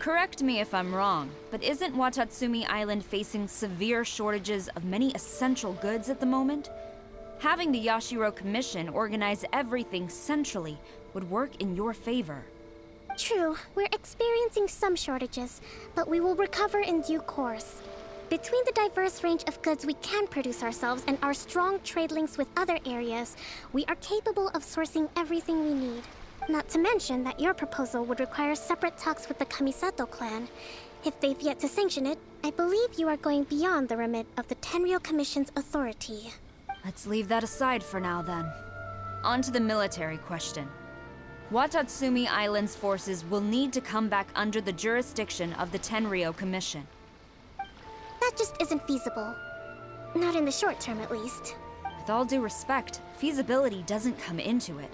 Correct me if I'm wrong, but isn't Watatsumi Island facing severe shortages of many essential goods at the moment? Having the Yashiro Commission organize everything centrally would work in your favor. True, we're experiencing some shortages, but we will recover in due course. Between the diverse range of goods we can produce ourselves and our strong trade links with other areas, we are capable of sourcing everything we need. Not to mention that your proposal would require separate talks with the Kamisato clan. If they've yet to sanction it, I believe you are going beyond the remit of the Tenryou Commission's authority. Let's leave that aside for now, then. On to the military question. Watatsumi Island's forces will need to come back under the jurisdiction of the Tenryou Commission. That just isn't feasible. Not in the short term, at least. With all due respect, feasibility doesn't come into it.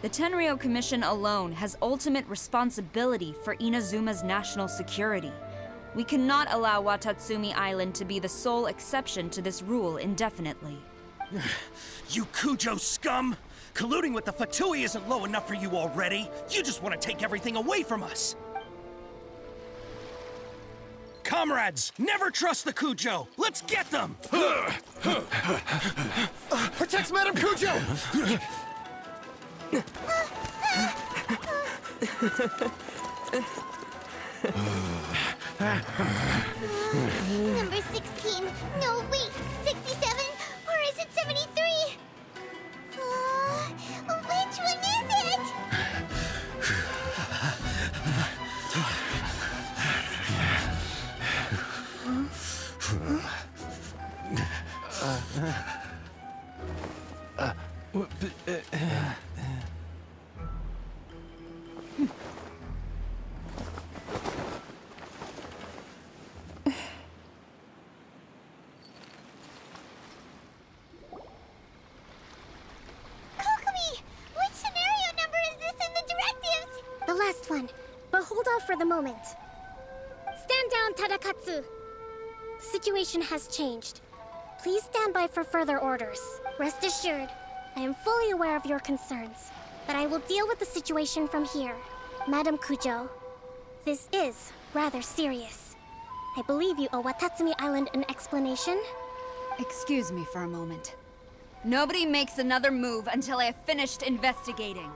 The Tenryou Commission alone has ultimate responsibility for Inazuma's national security. We cannot allow Watatsumi Island to be the sole exception to this rule indefinitely. You Kujo scum! Colluding with the Fatui isn't low enough for you already. You just want to take everything away from us. Comrades, never trust the Kujo! Let's get them! Protect Madame Kujo! Number 16. No, wait, 67? Or is it 73? Which one is it? The last one, but hold off for the moment. Stand down, Tadakatsu. The situation has changed. Please stand by for further orders. Rest assured, I am fully aware of your concerns, but I will deal with the situation from here. Madam Kujo, this is rather serious. I believe you owe Watatsumi Island an explanation. Excuse me for a moment. Nobody makes another move until I have finished investigating.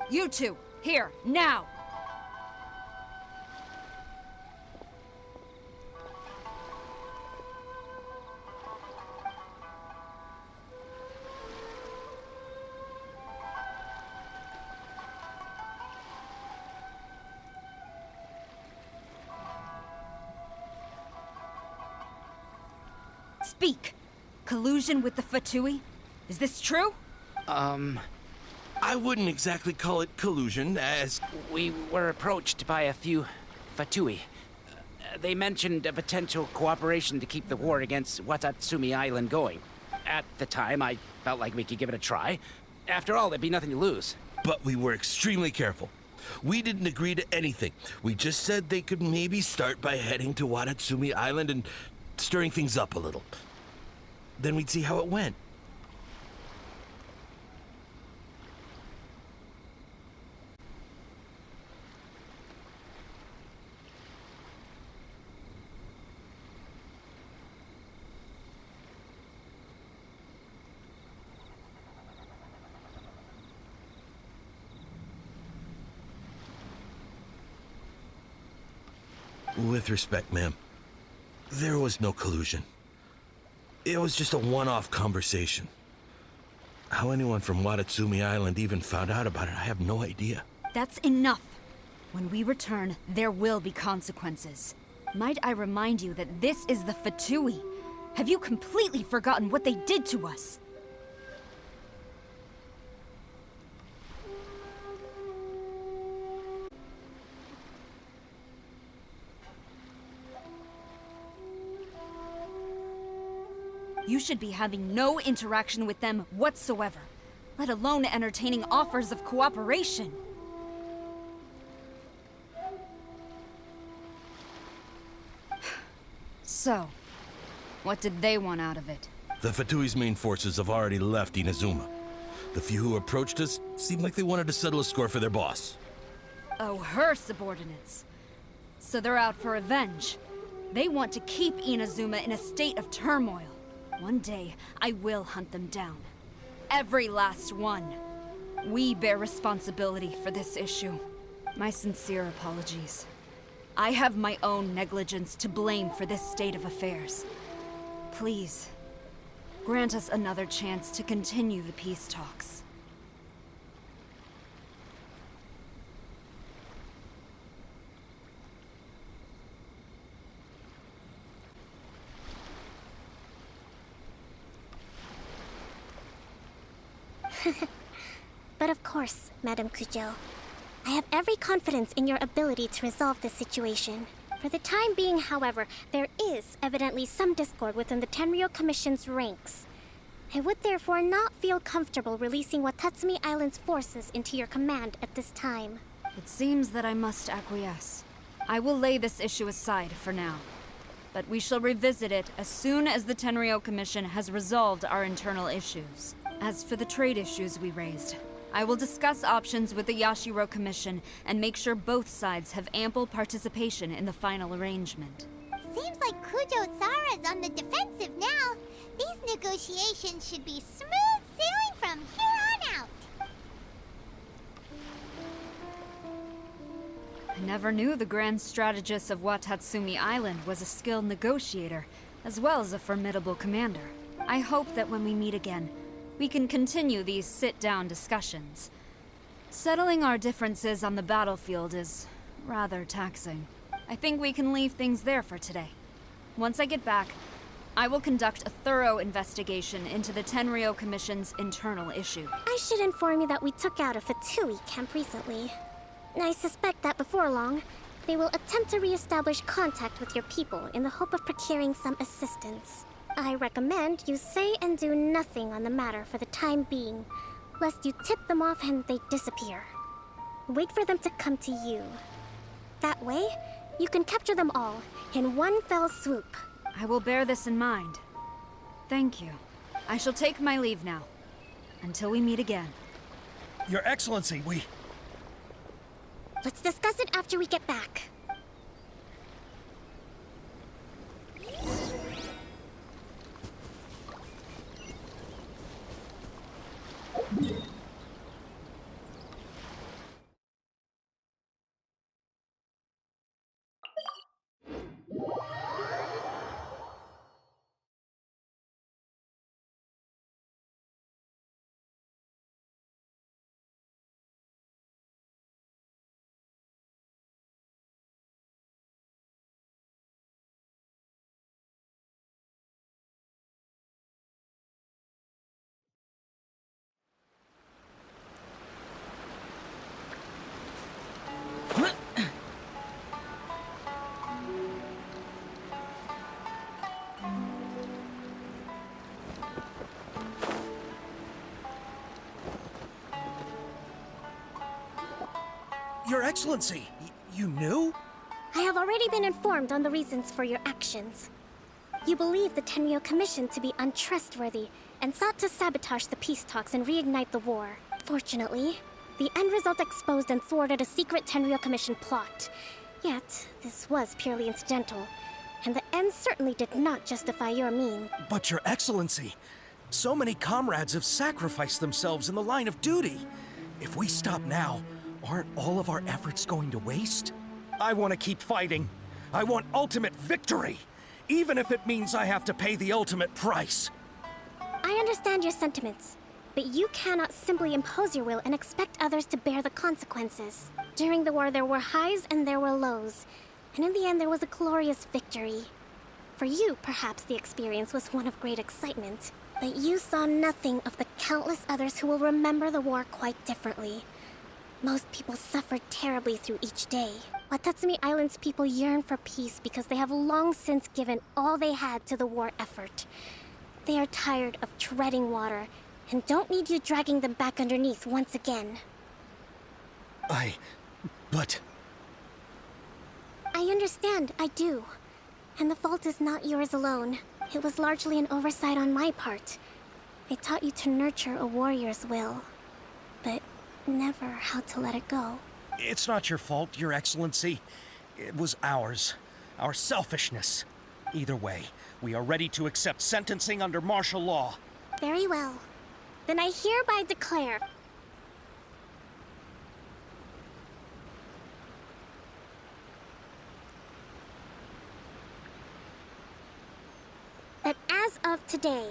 You two, here, now! Speak! Collusion with the Fatui? Is this true? I wouldn't exactly call it collusion, as... We were approached by a few Fatui. They mentioned a potential cooperation to keep the war against Watatsumi Island going. At the time, I felt like we could give it a try. After all, there'd be nothing to lose. But we were extremely careful. We didn't agree to anything. We just said they could maybe start by heading to Watatsumi Island and stirring things up a little. Then we'd see how it went. With respect, ma'am, there was no collusion. It was just a one-off conversation. How anyone from Watatsumi Island even found out about it, I have no idea. That's enough. When we return, there will be consequences. Might I remind you that this is the Fatui? Have you completely forgotten what they did to us? You should be having no interaction with them whatsoever, let alone entertaining offers of cooperation. So, what did they want out of it? The Fatui's main forces have already left Inazuma. The few who approached us seemed like they wanted to settle a score for their boss. owe her subordinates. So they're out for revenge. They want to keep Inazuma in a state of turmoil. One day, I will hunt them down. Every last one. We bear responsibility for this issue. My sincere apologies. I have my own negligence to blame for this state of affairs. Please, grant us another chance to continue the peace talks. But of course, Madame Kujo. I have every confidence in your ability to resolve this situation. For the time being, however, there is evidently some discord within the Tenryou Commission's ranks. I would therefore not feel comfortable releasing Watatsumi Island's forces into your command at this time. It seems that I must acquiesce. I will lay this issue aside for now. But we shall revisit it as soon as the Tenryou Commission has resolved our internal issues. As for the trade issues we raised, I will discuss options with the Yashiro Commission and make sure both sides have ample participation in the final arrangement. Seems like Kujo-Sara's on the defensive now. These negotiations should be smooth sailing from here on out. I never knew the grand strategist of Watatsumi Island was a skilled negotiator, as well as a formidable commander. I hope that when we meet again, we can continue these sit-down discussions. Settling our differences on the battlefield is rather taxing. I think we can leave things there for today. Once I get back, I will conduct a thorough investigation into the Tenryou Commission's internal issue. I should inform you that we took out a Fatui camp recently. I suspect that before long, they will attempt to re-establish contact with your people in the hope of procuring some assistance. I recommend you say and do nothing on the matter for the time being, lest you tip them off and they disappear. Wait for them to come to you. That way, you can capture them all in one fell swoop. I will bear this in mind. Thank you. I shall take my leave now. Until we meet again. Your Excellency, we... Let's discuss it after we get back. Your Excellency, you knew? I have already been informed on the reasons for your actions. You believe the Tenryou Commission to be untrustworthy and sought to sabotage the peace talks and reignite the war. Fortunately, the end result exposed and thwarted a secret Tenryou Commission plot. Yet, this was purely incidental, and the end certainly did not justify your mean. But Your Excellency, so many comrades have sacrificed themselves in the line of duty. If we stop now, aren't all of our efforts going to waste? I want to keep fighting. I want ultimate victory, even if it means I have to pay the ultimate price. I understand your sentiments, but you cannot simply impose your will and expect others to bear the consequences. During the war, there were highs and there were lows, and in the end, there was a glorious victory. For you, perhaps the experience was one of great excitement, but you saw nothing of the countless others who will remember the war quite differently. Most people suffered terribly through each day. Watatsumi Island's people yearn for peace because they have long since given all they had to the war effort. They are tired of treading water and don't need you dragging them back underneath once again. But... I understand, I do. And the fault is not yours alone. It was largely an oversight on my part. I taught you to nurture a warrior's will, but never how to let it go. It's not your fault, Your Excellency. It was ours. Our selfishness. Either way, we are ready to accept sentencing under martial law. Very well. Then I hereby declare that as of today,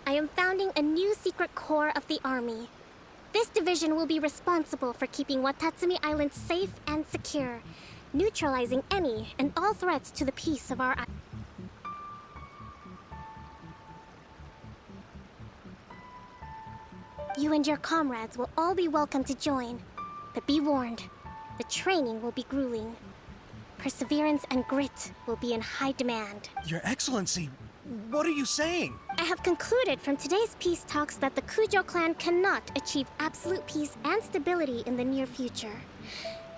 I am founding a new secret corps of the army. This division will be responsible for keeping Watatsumi Island safe and secure, neutralizing any and all threats to the peace of our island. You and your comrades will all be welcome to join, but be warned, the training will be grueling. Perseverance and grit will be in high demand. Your Excellency, what are you saying? I have concluded from today's peace talks that the Kujo clan cannot achieve absolute peace and stability in the near future.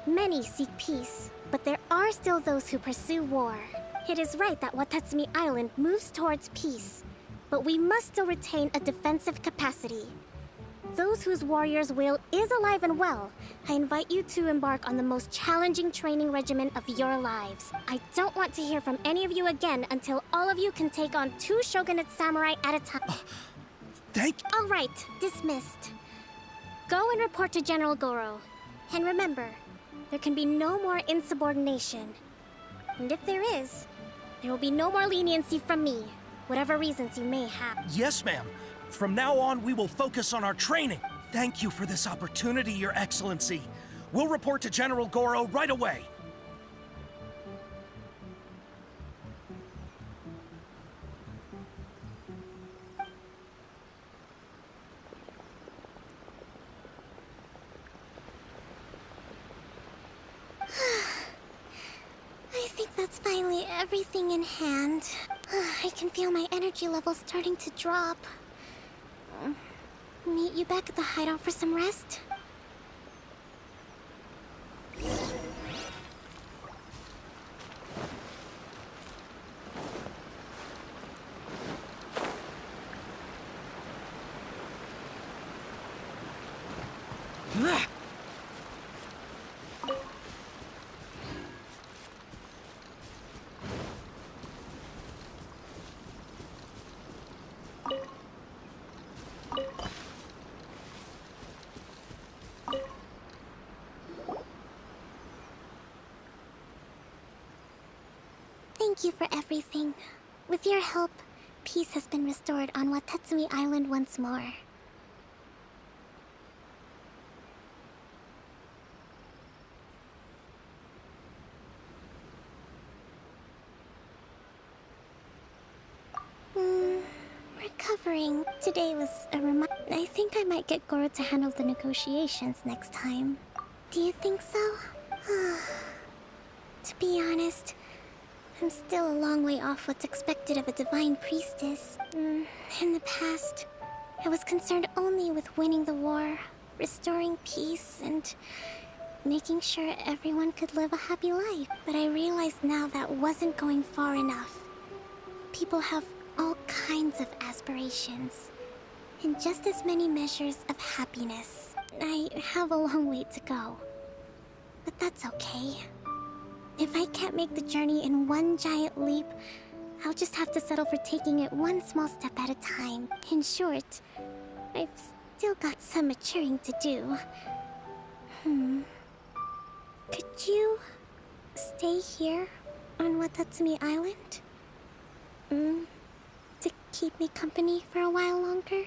Many seek peace, but there are still those who pursue war. It is right that Watatsumi Island moves towards peace, but we must still retain a defensive capacity. Those whose warrior's will is alive and well, I invite you to embark on the most challenging training regimen of your lives. I don't want to hear from any of you again until all of you can take on 2 shogunate samurai at a time. Thank... All right, dismissed. Go and report to General Goro. And remember, there can be no more insubordination. And if there is, there will be no more leniency from me, whatever reasons you may have. Yes, ma'am. From now on, we will focus on our training. Thank you for this opportunity, Your Excellency. We'll report to General Goro right away. I think that's finally everything in hand. I can feel my energy levels starting to drop. Meet you back at the hideout for some rest? Thank you for everything. With your help, peace has been restored on Watatsumi Island once more. Recovering. Today was a reminder. I think I might get Goro to handle the negotiations next time. Do you think so? To be honest, I'm still a long way off what's expected of a divine priestess. In the past, I was concerned only with winning the war, restoring peace, and making sure everyone could live a happy life. But I realized now that wasn't going far enough. People have all kinds of aspirations, and just as many measures of happiness. I have a long way to go, but that's okay. If I can't make the journey in one giant leap, I'll just have to settle for taking it one small step at a time. In short, I've still got some maturing to do. Could you stay here on Watatsumi Island? To keep me company for a while longer?